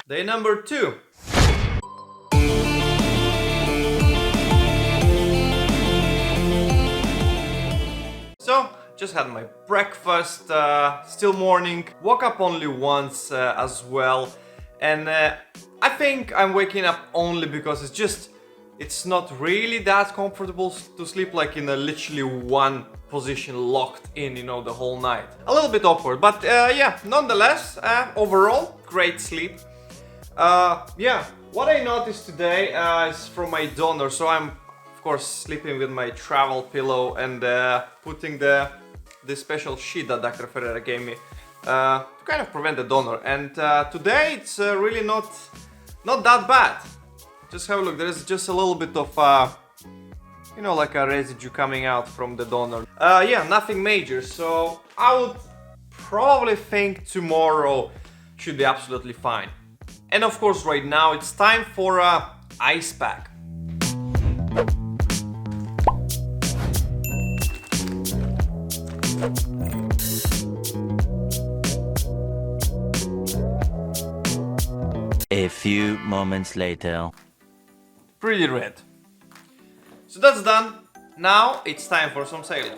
Day number 2. So, just had my breakfast, still morning, woke up only once as well, and I think I'm waking up only because it's not really that comfortable to sleep like in a literally one position locked in, you know, the whole night. A little bit awkward, but yeah, nonetheless, overall, great sleep. Yeah, what I noticed today is from my donor, so I'm of course sleeping with my travel pillow and putting the special sheet that Dr. Ferreira gave me to kind of prevent the donor, and today it's really not that bad. Just have a look, there's just a little bit of you know, like a residue coming out from the donor. Yeah, nothing major, so I would probably think tomorrow should be absolutely fine. And of course right now it's time for a ice pack. A few moments later. Pretty red. So that's done. Now it's time for some sailing.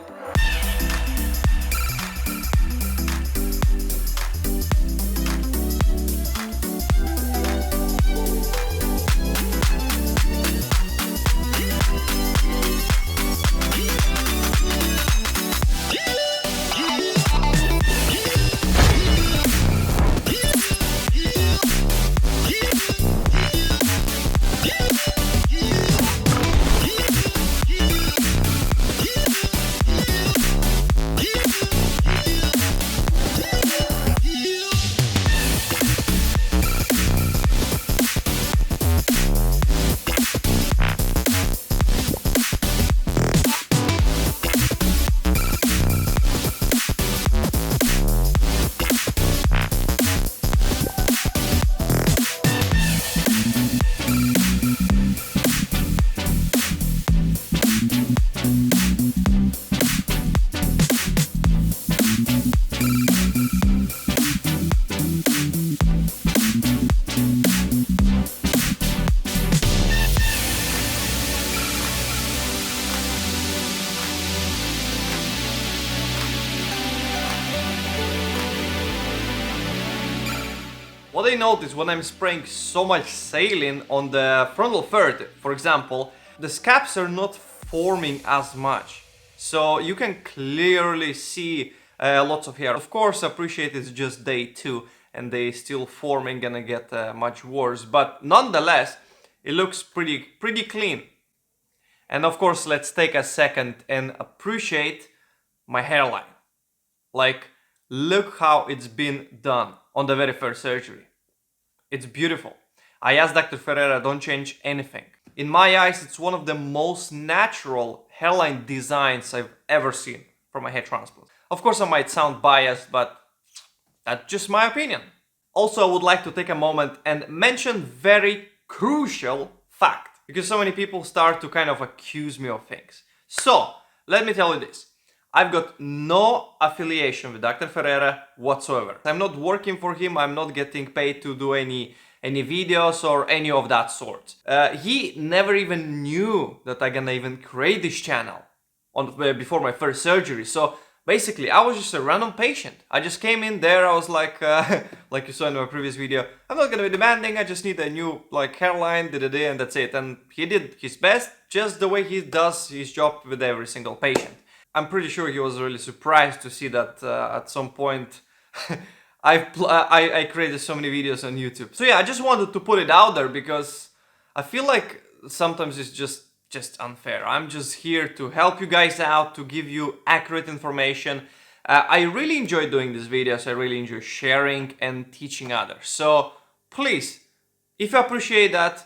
What I notice when I'm spraying so much saline on the frontal third, for example, the scabs are not forming as much. So you can clearly see lots of hair. Of course, I appreciate it's just day 2 and they still forming, gonna get much worse. But nonetheless, it looks pretty clean. And of course, let's take a second and appreciate my hairline. Like, look how it's been done on the very first surgery. It's beautiful. I asked Dr. Ferreira, don't change anything. In my eyes, it's one of the most natural hairline designs I've ever seen from a hair transplant. Of course, I might sound biased, but that's just my opinion. Also, I would like to take a moment and mention very crucial fact, because so many people start to kind of accuse me of things. So, let me tell you this. I've got no affiliation with Dr. Ferreira whatsoever. I'm not working for him, I'm not getting paid to do any videos or any of that sort. He never even knew that I'm gonna even create this channel before my first surgery. So basically, I was just a random patient. I just came in there, I was like, like you saw in my previous video, I'm not gonna be demanding, I just need a new like hairline, and that's it. And he did his best, just the way he does his job with every single patient. I'm pretty sure he was really surprised to see that at some point I created so many videos on YouTube. So yeah, I just wanted to put it out there because I feel like sometimes it's just unfair. I'm just here to help you guys out, to give you accurate information. I really enjoy doing these videos. I really enjoy sharing and teaching others. So please, if you appreciate that,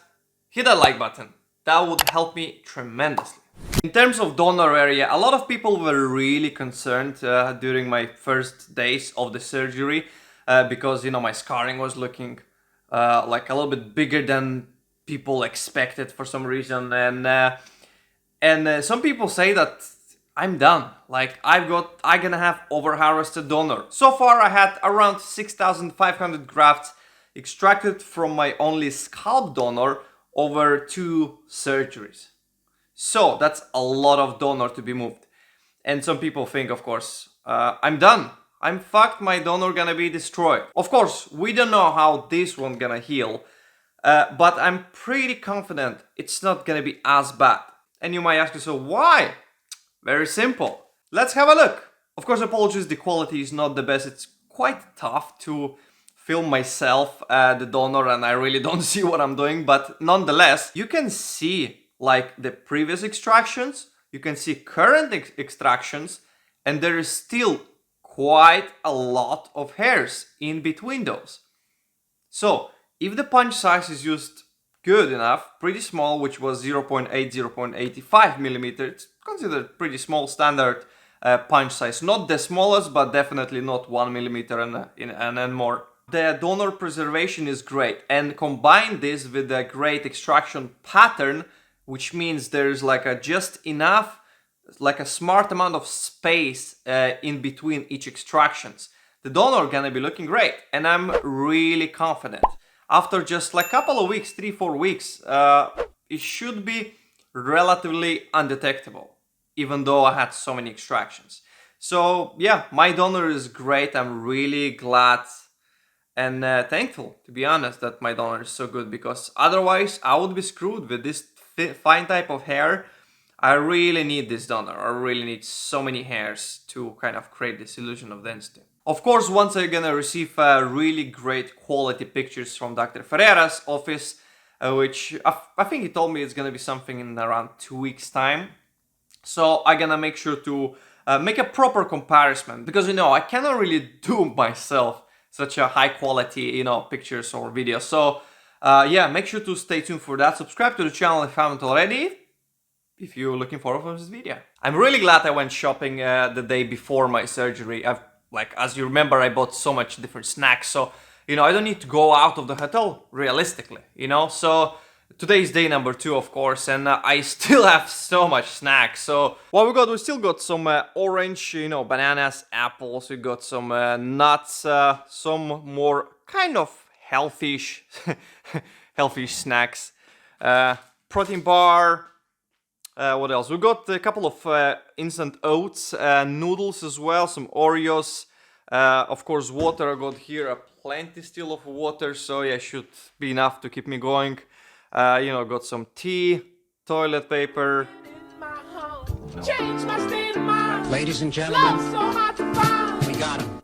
hit that like button. That would help me tremendously. In terms of donor area, a lot of people were really concerned during my first days of the surgery because, you know, my scarring was looking like a little bit bigger than people expected for some reason, and some people say that I'm done. Like I'm gonna have over-harvested donor. So far I had around 6,500 grafts. extracted from my only scalp donor over 2 surgeries. So that's a lot of donor to be moved. And some people think, of course, I'm done. I'm fucked, my donor gonna be destroyed. Of course, we don't know how this one gonna heal, but I'm pretty confident it's not gonna be as bad. And you might ask yourself, why? Very simple. Let's have a look. Of course, apologies, the quality is not the best. It's quite tough to film myself, the donor, and I really don't see what I'm doing. But nonetheless, you can see like the previous extractions, you can see current extractions, and there is still quite a lot of hairs in between those. So if the punch size is used good enough, pretty small, which was 0.8, 0.85 millimeters, it's considered pretty small standard punch size. Not the smallest, but definitely not 1 millimeter and more. The donor preservation is great, and combine this with a great extraction pattern, which means there's like a just enough, like a smart amount of space in between each extractions. The donor gonna be looking great, and I'm really confident. After just like a couple of weeks, 3-4 weeks, it should be relatively undetectable, even though I had so many extractions. So yeah, my donor is great. I'm really glad and thankful, to be honest, that my donor is so good, because otherwise I would be screwed with this fine type of hair. I really need this donor. I really need so many hairs to kind of create this illusion of density. Of course, once I'm gonna receive really great quality pictures from Dr. Ferreira's office, which I think he told me it's gonna be something in around 2 weeks time. So I'm gonna make sure to make a proper comparison, because you know I cannot really do myself such a high quality pictures or videos. So yeah, make sure to stay tuned for that. Subscribe to the channel if you haven't already, if you're looking forward to this video. I'm really glad I went shopping the day before my surgery. As you remember, I bought so much different snacks, so I don't need to go out of the hotel realistically, So today is day number 2, of course, and I still have so much snacks. So what we still got some orange, bananas, apples. We got some nuts, some more kind of healthy-ish snacks, protein bar. What else? We got a couple of instant oats, noodles as well, some Oreos, of course water. I got here plenty still of water, so yeah, should be enough to keep me going. Got some tea, toilet paper. Ladies and gentlemen, we got him.